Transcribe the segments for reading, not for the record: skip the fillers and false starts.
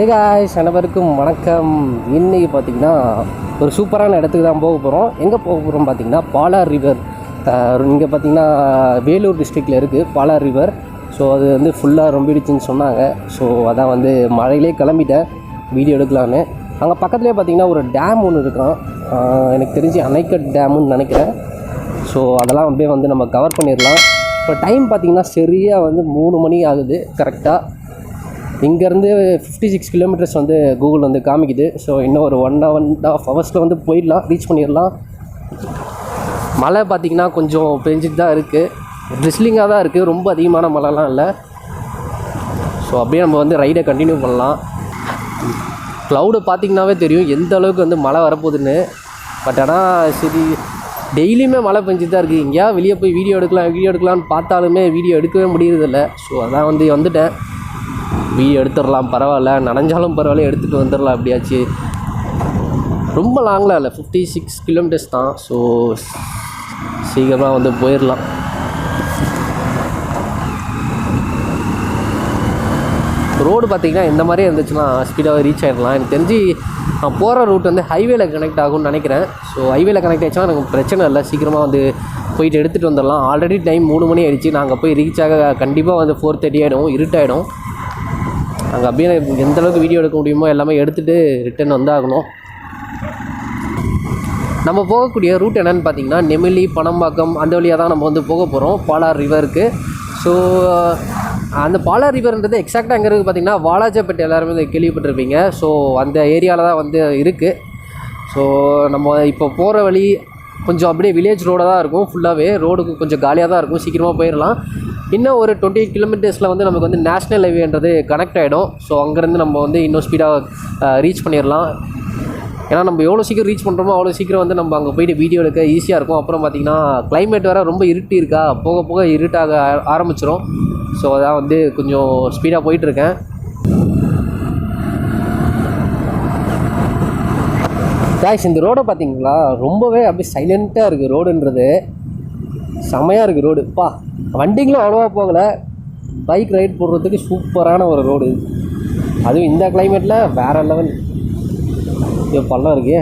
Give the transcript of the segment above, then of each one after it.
Hey guys, அனைவருக்கும் வணக்கம். இன்றைக்கி பார்த்திங்கன்னா ஒரு சூப்பரான இடத்துக்கு தான் போக போகிறோம். எங்கே போக போகிறோம் பார்த்திங்கன்னா பாலார் ரிவர். இங்கே பார்த்திங்கன்னா வேலூர் டிஸ்ட்ரிக்டில் இருக்குது பாலார் ரிவர். ஸோ அது வந்து ஃபுல்லாக ரொம்பிடுச்சுன்னு சொன்னாங்க. ஸோ அதான் வந்து மழையிலே கிளம்பிட்டேன் வீடியோ எடுக்கலான்னு. அங்கே பக்கத்துலேயே பார்த்திங்கன்னா ஒரு டேம் ஒன்று இருக்கான். எனக்கு தெரிஞ்சு அணைக்கட் டேமுன்னு நினைக்கிறேன். ஸோ அதெல்லாம் அப்படியே வந்து நம்ம கவர் பண்ணிடலாம். இப்போ டைம் பார்த்திங்கன்னா சரியாக வந்து 3 மணி ஆகுது கரெக்டாக. இங்கேருந்து 56 கிலோமீட்டர்ஸ் வந்து கூகுள் வந்து காமிக்குது. ஸோ இன்னும் ஒரு 1.5 ஹவர்ஸில் வந்து போயிடலாம், ரீச் பண்ணிடலாம். மழை பார்த்திங்கன்னா கொஞ்சம் பெஞ்சிட்டு தான் இருக்குது, ட்ரிஸ்லிங்காக தான் இருக்குது, ரொம்ப அதிகமான மழைலாம் இல்லை. ஸோ அப்படியே நம்ம வந்து ரைடை கண்டினியூ பண்ணலாம். க்ளவுடு பார்த்திங்கனாவே தெரியும் எந்த அளவுக்கு வந்து மழை வரப்போகுதுன்னு. பட் ஆனால் சரி, டெய்லியுமே மழை பெஞ்சிட்டு தான் இருக்குது. எங்கேயா வெளியே போய் வீடியோ எடுக்கலான்னு பார்த்தாலுமே வீடியோ எடுக்கவே முடியறதில்ல. ஸோ அதான் வந்துட்டேன். வீடியோ எடுத்துடலாம், பரவாயில்ல, நனைஞ்சாலும் பரவாயில்ல, எடுத்துகிட்டு வந்துடலாம். அப்படியாச்சு ரொம்ப லாங்கில் இல்லை, 56 கிலோமீட்டர்ஸ் தான். ஸோ சீக்கிரமாக வந்து போயிடலாம். ரோடு பார்த்திங்கன்னா இந்த மாதிரியே இருந்துச்சுன்னா ஸ்பீடாக ரீச் ஆகிடலாம். எனக்கு தெரிஞ்சு நான் போகிற ரூட் வந்து ஹைவேல கனெக்ட் ஆகும்னு நினைக்கிறேன். ஸோ ஹைவேல கனெக்ட் ஆகிடுச்சா எனக்கு பிரச்சனை இல்லை, சீக்கிரமாக வந்து போயிட்டு எடுத்துகிட்டு வந்துடலாம். ஆல்ரெடி டைம் 3 மணி ஆகிடுச்சு. நாங்கள் போய் ரீச் ஆக கண்டிப்பாக வந்து 4:30 ஆகிடும், இருட்டாகிடும். அங்கே அப்படியே எந்தளவுக்கு வீடியோ எடுக்க முடியுமோ எல்லாமே எடுத்துகிட்டு ரிட்டன் வந்தாகணும். நம்ம போகக்கூடிய ரூட் என்னென்னு பார்த்தீங்கன்னா நெமிலி, பனம்பாக்கம் அந்த வழியாக தான் நம்ம வந்து போக போகிறோம் பாலார் ரிவருக்கு. ஸோ அந்த பாலார் ரிவர்ன்றது எக்ஸாக்டாக எங்கே இருக்குது பார்த்திங்கன்னா வாலாஜாப்பேட்டை எல்லாருமே கேள்விப்பட்டிருப்பீங்க. ஸோ அந்த ஏரியாவில் தான் வந்து இருக்குது. ஸோ நம்ம இப்போ போகிற வழி கொஞ்சம் அப்படியே வில்லேஜ் ரோடாக தான் இருக்கும். ஃபுல்லாகவே ரோடுக்கு கொஞ்சம் காலியாக தான் இருக்கும், சீக்கிரமாக போயிடலாம். இன்னும் ஒரு 20 கிலோமீட்டர்ஸில் வந்து நமக்கு வந்து நேஷ்னல் ஹைவேன்றது கனெக்ட் ஆகிடும். ஸோ அங்கேருந்து நம்ம வந்து இன்னும் ஸ்பீடாக ரீச் பண்ணிடலாம். ஏன்னா நம்ம எவ்வளோ சீக்கிரம் ரீச் பண்ணுறோமோ அவ்வளோ சீக்கிரம் வந்து நம்ம அங்கே போய்ட்டு வீடியோ எடுக்க ஈஸியாக இருக்கும். அப்புறம் பார்த்திங்கன்னா கிளைமேட் வேறு ரொம்ப இருட்டி இருக்கா, போக போக இருட்டாக ஆரம்பிச்சிடும். ஸோ அதான் வந்து கொஞ்சம் ஸ்பீடாக போயிட்டுருக்கேன். காய்ஸ், இந்த ரோடை பார்த்திங்களா, ரொம்பவே அப்படியே சைலண்ட்டாக இருக்குது. ரோடுன்றது செமையாக இருக்குது ரோடு. வண்டிங்களும் அவ்வளோவா போகலை, பைக் ரைட் போடுறதுக்கு சூப்பரான ஒரு ரோடு. அதுவும் இந்த கிளைமேட்டில் வேறு லெவல். பள்ளம் இருக்கு.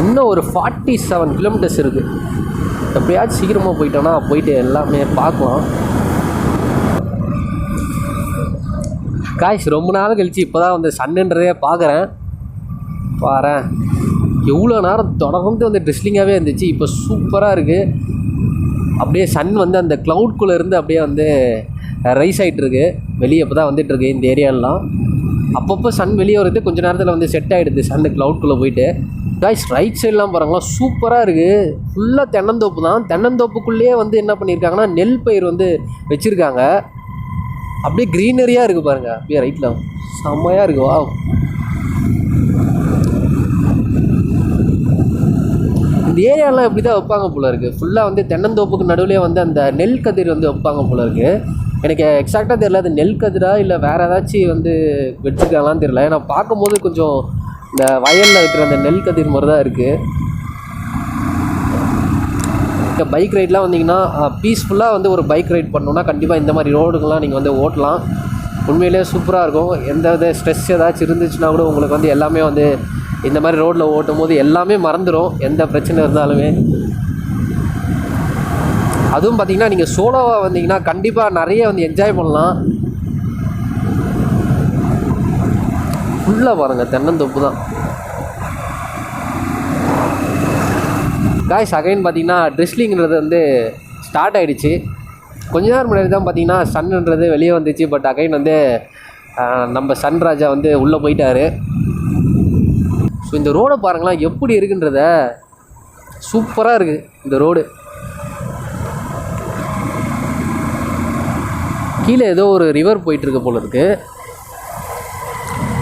இன்னும் ஒரு 47 கிலோமீட்டர்ஸ் இருக்குது. எப்படியாச்சும் சீக்கிரமாக போயிட்டோன்னா போயிட்டு எல்லாமே பார்க்கலாம். காய்ஸ், ரொம்ப நாள் கழிச்சு இப்போ தான் வந்து சன்னுன்றதே பார்க்குறேன். பாரேன், எவ்வளோ நேரம் தொடர்ந்து வந்து ட்ரிஸ்லிங்காகவே இருந்துச்சு, இப்போ சூப்பராக இருக்குது. அப்படியே சன் வந்து அந்த க்ளவுட்குள்ளே இருந்து அப்படியே வந்து ரைஸ் ஆகிட்டுருக்கு. வெளியே இப்போ தான் வந்துட்டுருக்கு இந்த ஏரியாலாம். அப்பப்போ சன் வெளியே வருது, கொஞ்சம் நேரத்தில் வந்து செட் ஆகிடுது சன் க்ளவுட்குள்ளே போயிட்டு. காய்ஸ், ரைட் சைட்லாம் பாருங்களா, சூப்பராக இருக்குது. ஃபுல்லாக தென்னந்தோப்பு தான். தென்னந்தோப்புக்குள்ளேயே வந்து என்ன பண்ணியிருக்காங்கன்னா நெல் பயிர் வந்து வச்சுருக்காங்க. அப்படியே க்ரீனரியாக இருக்குது பாருங்கள். அப்படியே ரைட்டில் செம்மையாக இருக்குது. வா, இந்த ஏரியாலாம் இப்படி தான் வைப்பாங்க போல இருக்குது. ஃபுல்லாக வந்து தென்னந்தோப்புக்கு நடுவில் வந்து அந்த நெல் கதிர் வந்து வைப்பாங்க போல இருக்குது. எனக்கு எக்ஸாக்டாக தெரியல அது நெல் கதிரா இல்லை வேறு ஏதாச்சும் வந்து வச்சுருக்காங்களான்னு தெரியல. ஏன்னா பார்க்கும்போது கொஞ்சம் இந்த வயலில் இருக்கிற அந்த நெல் கதிர் மாதிரி தான் இருக்குது. இந்த பைக் ரைட்லாம் வந்தீங்கன்னா பீஸ்ஃபுல்லாக வந்து ஒரு பைக் ரைட் பண்ணணுன்னா கண்டிப்பாக இந்த மாதிரி ரோடுங்கள்லாம் நீங்கள் வந்து ஓட்டலாம். உண்மையிலே சூப்பராக இருக்கும். எந்த வித ஸ்ட்ரெஸ் ஏதாச்சும் இருந்துச்சுன்னா கூட உங்களுக்கு வந்து எல்லாமே வந்து இந்த மாதிரி ரோட்டில் ஓட்டும் போது எல்லாமே மறந்துடும், எந்த பிரச்சனை இருந்தாலுமே. அதுவும் பார்த்திங்கன்னா நீங்கள் சோலோவாக வந்தீங்கன்னா கண்டிப்பாக நிறைய வந்து என்ஜாய் பண்ணலாம். ஃபுல்லாக பாருங்கள் தென்னந்தோப்பு தான். காய்ஸ், அகைன் பார்த்திங்கன்னா ட்ரிஸ்லிங்கிறது வந்து ஸ்டார்ட் ஆகிடுச்சு. கொஞ்ச நேரம் முன்னாடி தான் பார்த்திங்கன்னா சன்ன்றது வெளியே வந்துச்சு. பட் அகைன் வந்து நம்ம சன்ராஜா வந்து உள்ளே போயிட்டார். ஸோ இந்த ரோடை பாருங்களேன் எப்படி இருக்குன்றத, சூப்பராக இருக்குது இந்த ரோடு. கீழே ஏதோ ஒரு ரிவர் போயிட்டுருக்கு போல இருக்குது.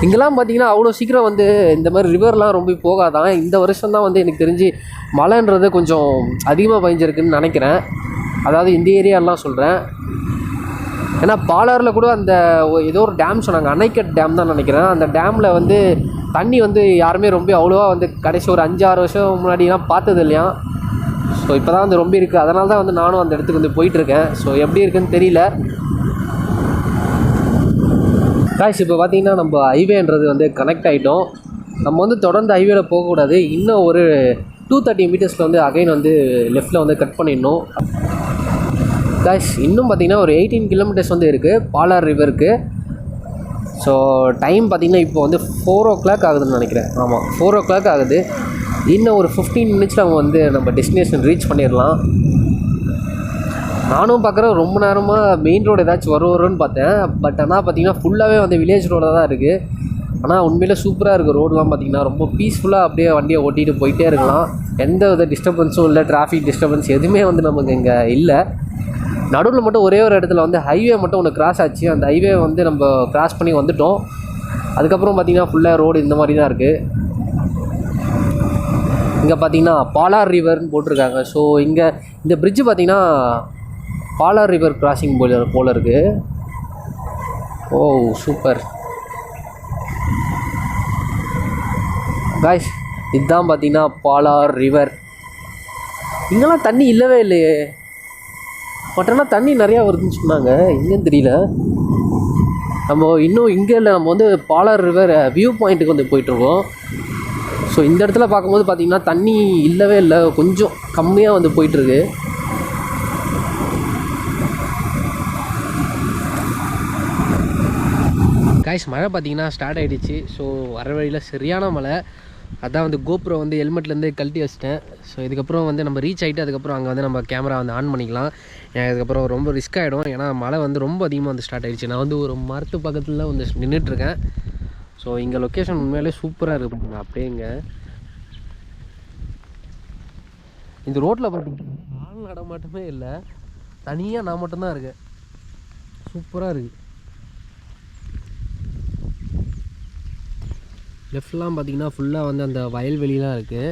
இங்கெல்லாம் பார்த்திங்கன்னா அவ்வளோ சீக்கிரம் வந்து இந்த மாதிரி ரிவர்லாம் ரொம்ப போகாதான். இந்த வருஷம் தான் வந்து எனக்கு தெரிஞ்சு மழைன்றது கொஞ்சம் அதிகமாக பெஞ்சிருக்குன்னு நினைக்கிறேன். அதாவது இந்த ஏரியாலாம் சொல்கிறேன். ஏன்னா பாலாறில் கூட அந்த ஏதோ ஒரு டேம் சொன்னாங்க, அணைக்கட் டேம் தான் நினைக்கிறேன். அந்த டேமில் வந்து தண்ணி வந்து யாருமே ரொம்ப அவ்வளோவா வந்து கடைசி ஒரு 5-6 வருஷம் முன்னாடிலாம் பார்த்தது இல்லையா. ஸோ இப்போ தான் வந்து ரொம்ப இருக்குது. அதனால தான் வந்து நானும் அந்த இடத்துக்கு வந்து போயிட்டுருக்கேன். ஸோ எப்படி இருக்குதுன்னு தெரியல. காய்ஸ் இப்போ பார்த்தீங்கன்னா நம்ம ஹைவேன்றது வந்து கனெக்ட் ஆகிட்டோம். நம்ம வந்து தொடர்ந்து ஹைவேல போகக்கூடாது. இன்னும் ஒரு 230 மீட்டர்ஸில் வந்து அகைன் வந்து லெஃப்ட்டில் வந்து கட் பண்ணிடணும். காய்ஸ் இன்னும் பார்த்திங்கன்னா ஒரு 18 கிலோமீட்டர்ஸ் வந்து இருக்குது பாலார் ரிவருக்கு. ஸோ டைம் பார்த்திங்கன்னா இப்போ வந்து 4 o'clock ஆகுதுன்னு நினைக்கிறேன். ஆமாம் 4 o'clock ஆகுது. இன்னும் ஒரு 15 மினிட்ஸில் அவங்க வந்து நம்ம டெஸ்டினேஷன் ரீச் பண்ணிடலாம். நானும் பார்க்குறேன் ரொம்ப நேரமாக மெயின் ரோடு ஏதாச்சும் வரும்னு பார்த்தேன். பட் ஆனால் பார்த்திங்கன்னா ஃபுல்லாகவே வந்து வில்லேஜ் ரோடாக தான் இருக்குது. ஆனால் உண்மையிலே சூப்பராக இருக்குது. ரோடெலாம் பார்த்திங்கன்னா ரொம்ப பீஸ்ஃபுல்லாக அப்படியே வண்டியை ஓட்டிகிட்டு போயிட்டே இருக்கலாம். எந்த வித டிஸ்டர்பன்ஸும் இல்லை, டிராஃபிக் டிஸ்டர்பன்ஸ் எதுவுமே வந்து நமக்கு இங்கே இல்லை. நடுவில் மட்டும் ஒரே ஒரு இடத்துல வந்து ஹைவே மட்டும் ஒன்று கிராஸ் ஆச்சு. அந்த ஹைவே வந்து நம்ம கிராஸ் பண்ணி வந்துவிட்டோம். அதுக்கப்புறம் பார்த்திங்கன்னா ஃபுல்லாக ரோடு இந்த மாதிரி தான் இருக்குது. இங்கே பார்த்திங்கன்னா பாலார் ரிவர்னு போட்டிருக்காங்க. ஸோ இங்கே இந்த பிரிட்ஜு பார்த்திங்கன்னா பாலார் ரிவர் கிராசிங் போல் இருக்குது. ஓ சூப்பர் காய்ஸ், இதுதான் பார்த்திங்கன்னா பாலார் ரிவர். இங்கெல்லாம் தண்ணி இல்லவே இல்லையே. பட் ஆனால் தண்ணி நிறையா வருதுன்னு சொன்னாங்க, எங்கேன்னு தெரியல. நம்ம இன்னும் இங்கே இல்லை, நம்ம வந்து பாலார் ரிவர் வியூ பாயிண்ட்டுக்கு வந்து போயிட்டுருக்கோம். ஸோ இந்த இடத்துல பார்க்கும்போது பார்த்திங்கன்னா தண்ணி இல்லவே இல்லை, கொஞ்சம் கம்மியாக வந்து போயிட்டுருக்கு. காய்ஸ் மழை பார்த்திங்கன்னா ஸ்டார்ட் ஆகிடுச்சு. ஸோ வர வழியில் சரியான மழை. அதான் வந்து GoPro வந்து ஹெல்மெட்லேருந்து கழட்டி வச்சிட்டேன். ஸோ இதுக்கப்புறம் வந்து நம்ம ரீச் ஆகிட்டு அதுக்கப்புறம் அங்கே வந்து நம்ம கேமரா வந்து ஆன் பண்ணிக்கலாம். அதுக்கப்புறம் ரொம்ப ரிஸ்க் ஆகிடும். ஏன்னா மழை வந்து ரொம்ப அதிகமாக வந்து ஸ்டார்ட் ஆகிடுச்சு. நான் வந்து ஒரு மரத்து பக்கத்தில் வந்து நின்றுட்டுருக்கேன். ஸோ இங்கே லொக்கேஷன் உண்மையிலே சூப்பராக இருக்குது. அப்படியே இங்கே இந்த ரோட்டில் பார்த்தீங்கன்னா ஆள் நடமாட்டமே இல்லை, தனியாக நான் மட்டும்தான் இருக்கேன். சூப்பராக இருக்குது. லெஃப்ட்லாம் பார்த்திங்கன்னா ஃபுல்லாக வந்து அந்த வயல்வெளிலாம் இருக்குது.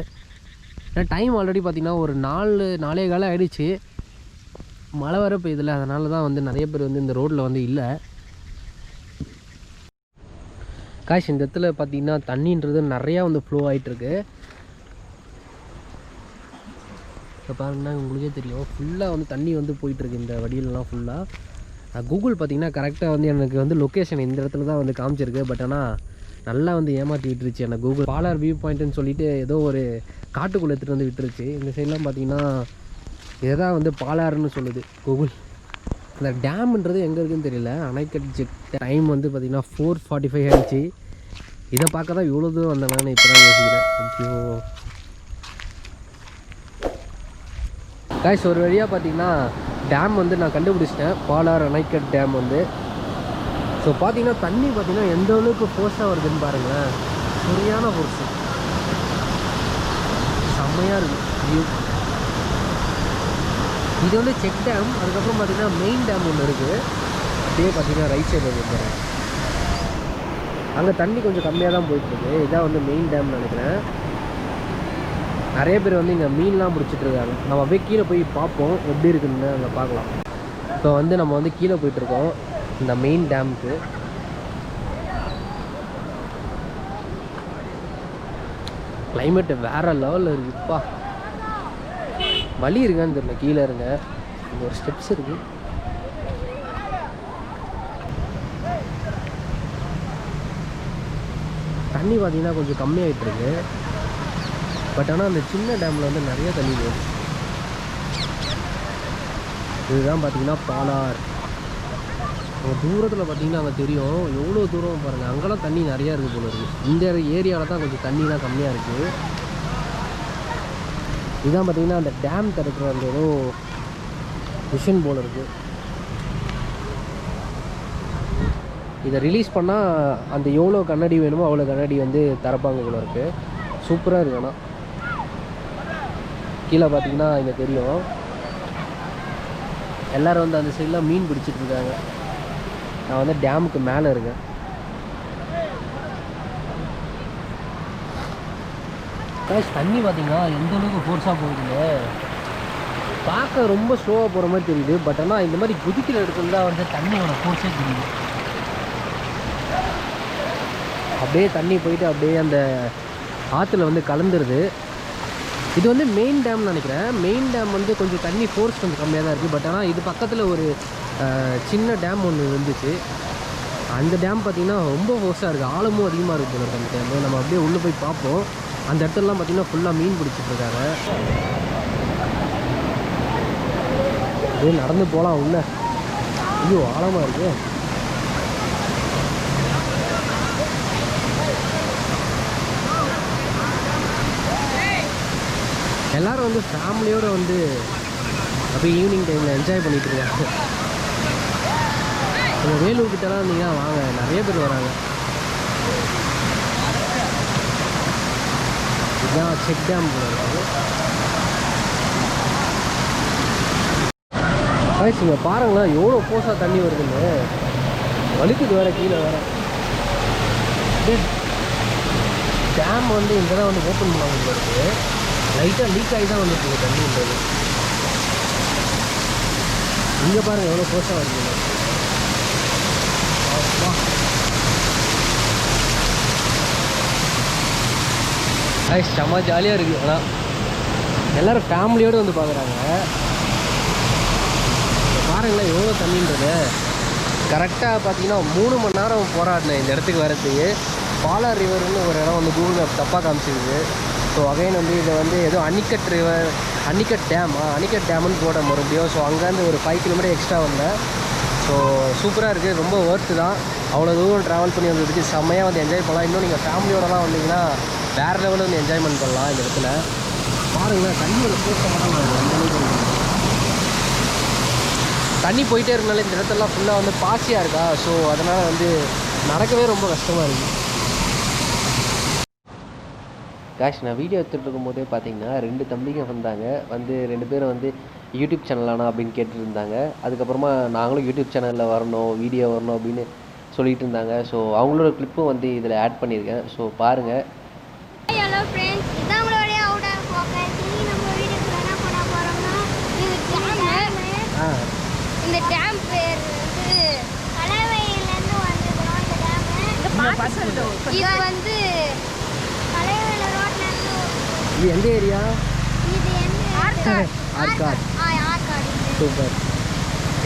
ஏன்னா டைம் ஆல்ரெடி பார்த்திங்கன்னா ஒரு 4 காலம் ஆகிடுச்சு. மழை வர பெய்யுதில்ல, அதனால தான் வந்து நிறைய பேர் வந்து இந்த ரோட்டில் வந்து இல்லை. காய்ஸ் இந்த இடத்துல பார்த்திங்கன்னா தண்ணின்றது நிறையா வந்து ஃப்ளோ ஆகிட்டுருக்கு. இப்போ பாருங்கன்னா உங்களுக்கே தெரியும், ஃபுல்லாக வந்து தண்ணி வந்து போயிட்டுருக்கு இந்த வடியிலலாம் ஃபுல்லாக. கூகுள் பார்த்திங்கன்னா கரெக்டாக வந்து எனக்கு வந்து லொக்கேஷன் இந்த இடத்துல தான் வந்து காமிச்சிருக்கு. பட் ஆனால் நல்லா வந்து ஏமாற்றி விட்டுருச்சு எனக்கு கூகுள். பாலார் வியூ பாயிண்ட்டுன்னு சொல்லிட்டு ஏதோ ஒரு காட்டுக்குள்ளே எடுத்துகிட்டு வந்து விட்டுருச்சு. இந்த சைட்லாம் பார்த்திங்கன்னா இதுதான் வந்து பாலாறுன்னு சொல்லுது கூகுள். அந்த டேம்ன்றது எங்கே இருக்குதுன்னு தெரியல. அணைக்கட் டைம் வந்து பார்த்திங்கன்னா 4:45 ஆகிடுச்சு. இதை பார்க்க தான் இவ்வளோ தூரம் வந்தேன் நான் இப்போ தான் யோசிக்கிறேன். ஐயோ காய்ஸ் ஒரு வழியாக பார்த்திங்கன்னா டேம் வந்து நான் கண்டுபிடிச்சிட்டேன், பாலார் அணைக்கட் டேம் வந்து. ஸோ பார்த்திங்கன்னா தண்ணி பார்த்திங்கன்னா எந்த அளவுக்கு ஃபோர்ஸாக வருதுன்னு பாருங்களேன். சரியான ஃபோர்ஸு, செம்மையாக இருக்குது வியூ. இது வந்து செக் டேம். அதுக்கப்புறம் பார்த்திங்கன்னா மெயின் டேம் ஒன்று இருக்குது. அப்படியே பார்த்திங்கன்னா ரைட் சைடு வந்து அங்கே தண்ணி கொஞ்சம் கம்மியாக தான் போயிட்டுருக்கு. இதான் வந்து மெயின் டேம்னு நினைக்கிறேன். நிறைய பேர் வந்து இங்கே மீன்லாம் பிடிச்சிட்ருக்காங்க. நம்ம அப்படியே கீழே போய் பார்ப்போம் எப்படி இருக்குதுன்னு அங்கே பார்க்கலாம். இப்போ வந்து நம்ம வந்து கீழே போயிட்டுருக்கோம் இந்த மெயின் டேமுக்கு. கிளைமேட்டு வேறு லெவலில் இருக்குப்பா. வழி இருக்கான்னு தெரியல, கீழே இருங்க. இங்கே ஒரு ஸ்டெப்ஸ் இருக்குது. தண்ணி பார்த்திங்கன்னா கொஞ்சம் கம்மியாகிட்டுருக்கு. பட் ஆனால் அந்த சின்ன டேமில் வந்து நிறைய தண்ணி போகுது. இதுதான் பார்த்திங்கன்னா பாலார். தூரத்தில் பார்த்திங்கன்னா அங்கே தெரியும் எவ்வளோ தூரம் பாருங்கள். அங்கெல்லாம் தண்ணி நிறையா இருக்குது போல இருக்குது. இந்த ஏரியாவில் தான் கொஞ்சம் தண்ணிலாம் கம்மியாக இருக்குது. இதுதான் பார்த்திங்கன்னா அந்த டேம் திறக்கிற அந்த ஏதோ மிஷின் போல் இருக்குது. இதை ரிலீஸ் பண்ணால் அந்த எவ்வளோ கண்ணாடி வேணுமோ அவ்வளோ கண்ணாடி வந்து திறப்பாங்க போல இருக்குது. சூப்பராக இருக்குது. ஆனால் கீழே பார்த்திங்கன்னா இங்கே தெரியும் எல்லோரும் வந்து அந்த சைடெலாம் மீன் பிடிச்சிட்ருக்காங்க. நான் வந்து டேமுக்கு மேலே இருக்கேன். தண்ணி பார்த்திங்கன்னா எந்த அளவுக்கு ஃபோர்ஸாக போகுதுங்க. பார்க்க ரொம்ப ஸ்லோவாக போகிற மாதிரி தெரியுது. பட் ஆனால் இந்த மாதிரி குதிக்கிற இடத்துல தான் வந்து தண்ணியோட ஃபோர்ஸே தெரியுது. அப்படியே தண்ணி போயிட்டு அப்படியே அந்த ஆற்றுல வந்து கலந்துருது. இது வந்து மெயின் டேம்னு நினைக்கிறேன். மெயின் டேம் வந்து கொஞ்சம் தண்ணி ஃபோர்ஸ் கொஞ்சம் கம்மியாக தான் இருக்குது. பட் ஆனால் இது பக்கத்தில் ஒரு சின்ன டேம் ஒன்று இருந்துச்சு. அந்த டேம் பார்த்திங்கன்னா ரொம்ப ஃபோர்ஸாக இருக்குது. ஆழமும் அதிகமாக இருக்குது போல அந்த டேமு. நம்ம அப்படியே உள்ளே போய் பார்ப்போம். அந்த இடத்துலலாம் பார்த்திங்கன்னா ஃபுல்லாக மீன் பிடிச்சிட்ருக்காங்க. அப்படியே நடந்து போகலாம் உள்ள. ஐயோ ஆழமாக இருக்குது. எல்லோரும் வந்து ஃபேமிலியோடு வந்து அப்படியே ஈவினிங் டைமில் என்ஜாய் பண்ணிகிட்டு இருக்காங்க. இந்த வேலூர் கிட்டலாம் வந்தீங்கன்னா வாங்க, நிறைய பேர் வராங்க. இதுதான் செக் டேம் போகிறது. இங்கே பாருங்களேன் எவ்வளோ ஃபோர்ஸாக தண்ணி வருதுன்னு. வலிக்குது வேறு, கீழே வேறு. டேம் வந்து இங்கே தான் வந்து ஓப்பன் பண்ணாங்க இருக்குது. லைட்டாக லீக் ஆகி தான் வந்துருக்கு தண்ணின்றது. இங்கே பாருங்கள் எவ்வளோ ஃபோர்ஸாக வருதுங்க. செம்ம ஜாலியாக இருக்குது. ஆனால் எல்லோரும் ஃபேமிலியோடு வந்து பார்க்குறாங்க. பாருங்களேன் எவ்வளோ தண்ணின்றது. கரெக்டாக பார்த்தீங்கன்னா 3 மணி நேரம் போராடினேன் இந்த இடத்துக்கு வரத்துக்கு. பாலார் ரிவர்னு ஒரு இடம் வந்து கூகுள் மேப் தப்பாக காமிச்சிருக்கு. ஸோ அகைன் வந்து இதை வந்து ஏதோ அன்னிக்கட் ரிவர், அன்னிக்கட் டேம்னு போட மறுபடியும். ஸோ அங்கேருந்து ஒரு 5 கிலோமீட்டர் எக்ஸ்ட்ரா வந்தேன். ஸோ சூப்பராக இருக்குது, ரொம்ப ஒர்த்து தான். அவ்வளோ தூரம் ட்ராவல் பண்ணி வந்ததுக்கு செம்மையாக வந்து என்ஜாய் பண்ணலாம். இன்னும் நீங்கள் ஃபேமிலியோடலாம் வந்தீங்கன்னா வேறு லெவலில் வந்து என்ஜாய்மெண்ட் பண்ணலாம் இந்த இடத்துல. பாருங்களேன் தண்ணியோட போட்டோம். தண்ணி போயிட்டே இருக்கனால இந்த இடத்துலலாம் ஃபுல்லாக வந்து பாசியாக இருக்கா. ஸோ அதனால் வந்து நடக்கவே ரொம்ப கஷ்டமாக இருக்குது. காஷ் நான் வீடியோ எடுத்துகிட்டு இருக்கும்போதே பார்த்தீங்கன்னா 2 தம்பிங்க வந்தாங்க. வந்து 2 பேரும் வந்து யூடியூப் சேனலானா அப்படின்னு கேட்டுருந்தாங்க. அதுக்கப்புறமா நாங்களும் யூடியூப் சேனலில் வரணும், வீடியோ வரணும் அப்படின்னு சொல்லிகிட்டு இருந்தாங்க. ஸோ அவங்களோட கிளிப்பும் வந்து இதில் ஆட் பண்ணியிருக்கேன். ஸோ பாருங்கள். ஹலோ ஃப்ரெண்ட்ஸ், இதான் உங்களுடைய அவுட் ஆஃப் ஃபோக்கஸ். நம்ம வீடியோக்கு என்ன பண்ண போகிறோம்னா இந்த டேம் பேர் வந்து கலைவயலேருந்து வந்துக்கிறோம். இந்த டேமு இது வந்து கலைவயல் ரோட்லேருந்து. இது எந்த ஏரியா? இது என்ன? ஆர்காட். சூப்பர்.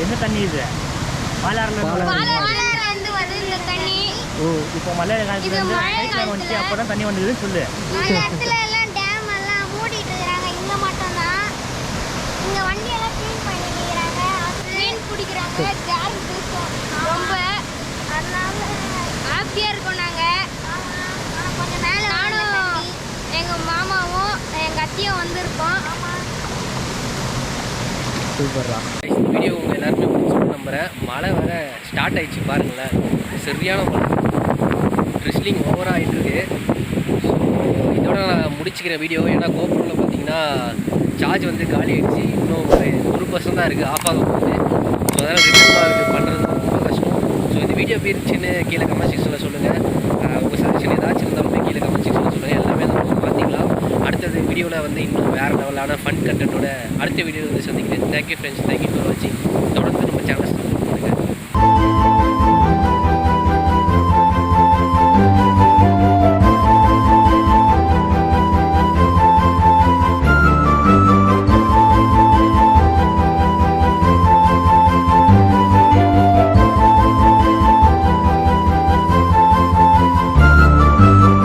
என்ன தண்ணி இது? பாலார்லேருந்து வருது இந்த தண்ணி. இப்போ மழை காலத்துல வந்து அப்போதான் தண்ணி வந்ததுன்னு சொல்லு. அந்த இடத்துல எல்லாம் டேம் எல்லாம் மூடிட்டு இருக்காங்க. இங்க மட்டும் தான் இங்க வண்டி எல்லாம் க்ளீன் பண்ணிக்கிறாங்க, க்ளீன் பிடிக்கிறாங்க. ரொம்ப அதனால ஹாப்பியா இருக்கோம் நாங்க. கொஞ்சம் மேல நானும் எங்க மாமாவும் எங்க அத்தியும் வந்திருக்கோம். சூப்பர்ரா. இந்த வீடியோ உங்கள் எல்லாருமே பிடிச்சிருன்னு நம்புகிறேன். மழை வேறு ஸ்டார்ட் ஆகிடுச்சு பாருங்களேன். சரியான மழை, ட்ரிஸ்லிங் ஓவராக ஆகிட்டுருக்கு. ஸோ இதோட நான் முடிச்சுக்கிறேன் வீடியோ. ஏன்னா கோப்ரோவில் பார்த்தீங்கன்னா சார்ஜ் வந்து காலி ஆகிடுச்சு. இன்னும் ஒரு 1% தான் இருக்குது, ஆஃப் ஆக போகுது. ஸோ அதனால் ரிட்டர்ன் பண்ணுறது ரொம்ப கஷ்டம். ஸோ இந்த வீடியோ எப்படி இருந்துச்சுன்னு கீழே கமெண்ட் செக்ஷனில் சொல்லுங்கள். உங்கள் சஜஷன் ஏதாச்சும் இருந்தாலும் கீழே கமெண்ட் செக்ஷனில் சொல்லுங்கள். எல்லாமே நம்ம பார்த்திக்கலாம். அடுத்தது வீடியோவில் வந்து இன்னும் வேறு லெவலான ஃபன் கண்டென்ட்டோட அடுத்த வீடியோவில் வந்து சந்திக்கிறேன். தேங்க்யூ ஃப்ரெண்ட்ஸ், தேங்க்யூ ஃபார் வாட்சிங். தொடர்ந்து